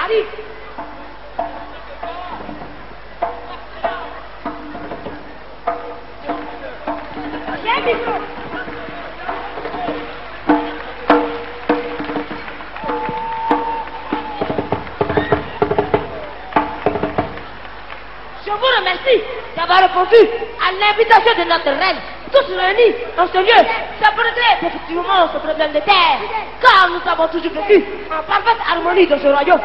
arrive. J'ai un micro. Je vous remercie d'avoir répondu à l'invitation de notre reine. Tous réunis dans ce lieu, ça peut régler effectivement ce problème de terre, car nous avons toujours vécu en parfaite harmonie dans ce royaume.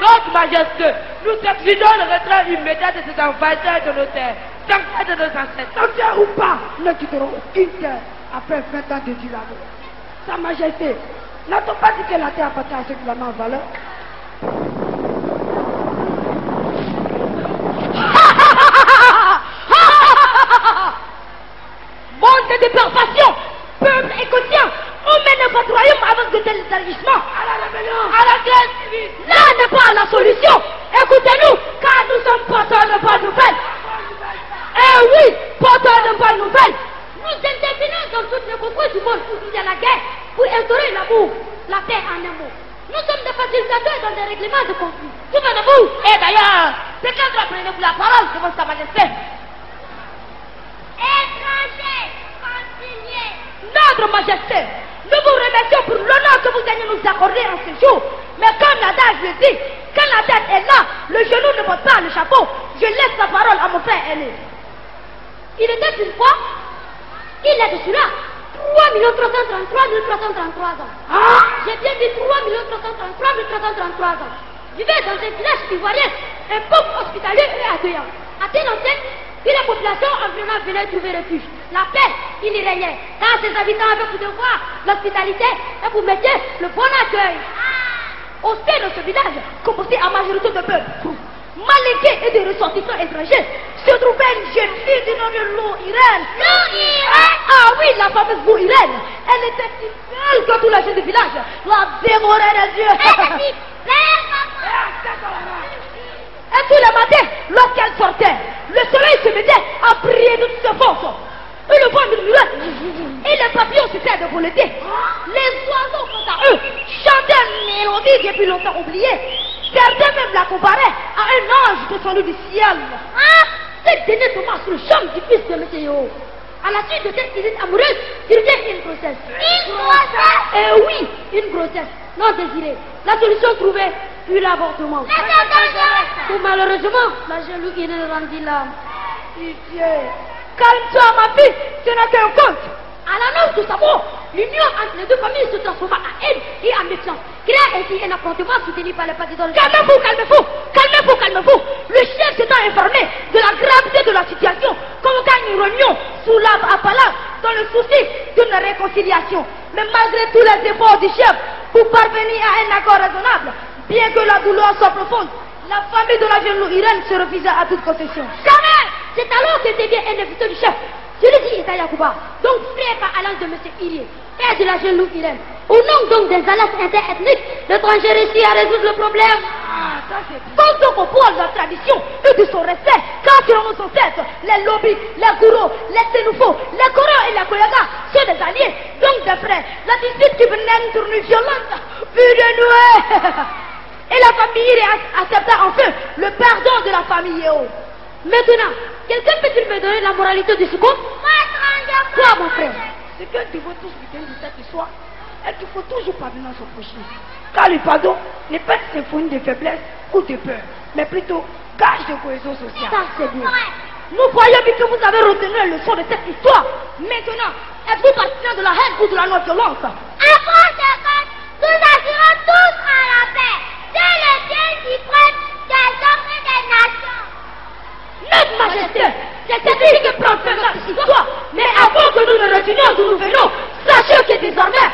Notre Majesté, nous exigons le retrait immédiat de ces envahisseurs de nos terres, sans de nos ancêtres. Sans terre ou pas, nous ne quitterons aucune terre après 20 ans de dialogue. Sa Majesté, n'a-t-on pas dit que la terre appartient à ceux qui la mettent en valeur? Bande de perfection, peuple et quotient, on mène votre royaume avec de tels agissements. À la rébellion, à la guerre civile. Là n'est pas la solution. Écoutez-nous, car nous sommes porteurs de bonnes nouvelles. Eh oui, porteurs de bonnes nouvelles. Nous intervenons dans toutes les contrées du monde où il y a la guerre pour instaurer l'amour, la paix en amour. Nous sommes des facilitateurs dans des règlements de conflits. Souvenez-vous, et d'ailleurs, c'est quand prenez-vous la parole devant Sa Majesté. Étrangers, continuez. Notre Majesté, nous vous remercions pour l'honneur que vous allez nous accorder en ce jour. Mais comme l'adage le dit, quand la tête est là, le genou ne porte pas le chapeau. Je laisse la parole à mon frère aîné. Il était une fois, il est de celui-là, 3 333 333 ans. Ah, j'ai bien dit 3 333 333 ans. Vivait dans un village ivoirien, un peuple hospitalier et accueillant. À telle enseigne, puis la population environnante venait trouver refuge. La paix, il y régnait. Car ses habitants avaient pour devoir l'hospitalité et pour métier le bon accueil. Au sein de ce village, composé à majorité de peuples, malinqués et de ressortissants étrangers, se trouvait une jeune fille du nom de Lou Irène. Lou Irène? Ah oui, la fameuse Lou Irène. Elle était si belle que tous les jeunes du village la dévoraient des yeux. Et tous les matins, lorsqu'elle sortait, le soleil se mettait à briller de toutes ses forces. Et le vent murmurait. Et les papillons cessaient de voleter. Les oiseaux, quant à eux, chantaient une mélodie depuis longtemps oubliée. Certains même la comparaient à un ange descendu du ciel. Ah, cette dernière tomba sur le champ du fils de Météo. À la suite de cette visite amoureuse, il y a une grossesse. Une grossesse? Eh oui, une grossesse non désirée. La solution trouvée fut l'avortement. Ou malheureusement, la jeune Irène rendit l'âme. Pitié. Calme-toi, ma fille, ce n'est qu'un conte. À l'annonce de sa mort, l'union entre les deux familles se transforma en haine et en méfiance, créant ainsi un affrontement soutenu par les partisans. Calmez-vous, calmez-vous, calmez-vous, calmez-vous. Le chef s'étant informé de la gravité de la situation, convoqua une réunion sous l'arbre à palabre dans le souci d'une réconciliation. Mais malgré tous les efforts du chef pour parvenir à un accord raisonnable, bien que la douleur soit profonde, la famille de la jeune Lou Irène se refusa à toute concession. Jamais! C'est alors qu'était bien un invité du chef. Celui-ci est à Yacouba, donc frère par alliance de M. Irié, père de la jeune Lou Irène. Au nom donc des alliances interethniques, l'étranger réussit à résoudre le problème. Compte donc au poids de la tradition et de son respect, car selon nos ancêtres, les lobbies, les gourous, les sénoufos, les corons et les koyagas sont des alliés, donc des frères. La dispute qui venait d'une tournure violente fut dénouée. Et la famille accepta enfin le pardon de la famille Yéo. Maintenant, quelqu'un peut-il me donner la moralité du secours? Quoi, mon frère? Ce que tu veux tous retenir de cette histoire est qu'il faut toujours pardonner à son prochain. Car le pardon n'est pas une symphonie de faiblesse ou de peur, mais plutôt gage de cohésion sociale. Ça, c'est bien. Nous voyons bien que vous avez retenu la leçon de cette histoire. Maintenant, êtes-vous partisan de la haine ou de la non-violence? À force de force, nous assurons tous à la paix. C'est le ciel qui prête des hommes et des nations. Notre Majesté, c'est celui qui prend fin à cette histoire. Mais avant que nous ne retournions d'où nous venons, sachez que désormais...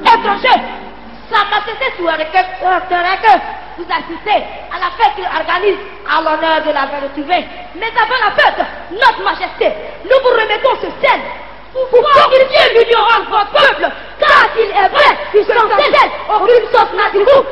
Étranger, Sa Majesté souhaiterait que vous assistez à la fête qu'il organise à l'honneur de la retrouvée. Mais avant la fête, notre Majesté, nous vous remettons ce ciel pour fortifier l'union entre votre peuple, car s'il est vrai que sans celle, aucune sauce n'a du goût,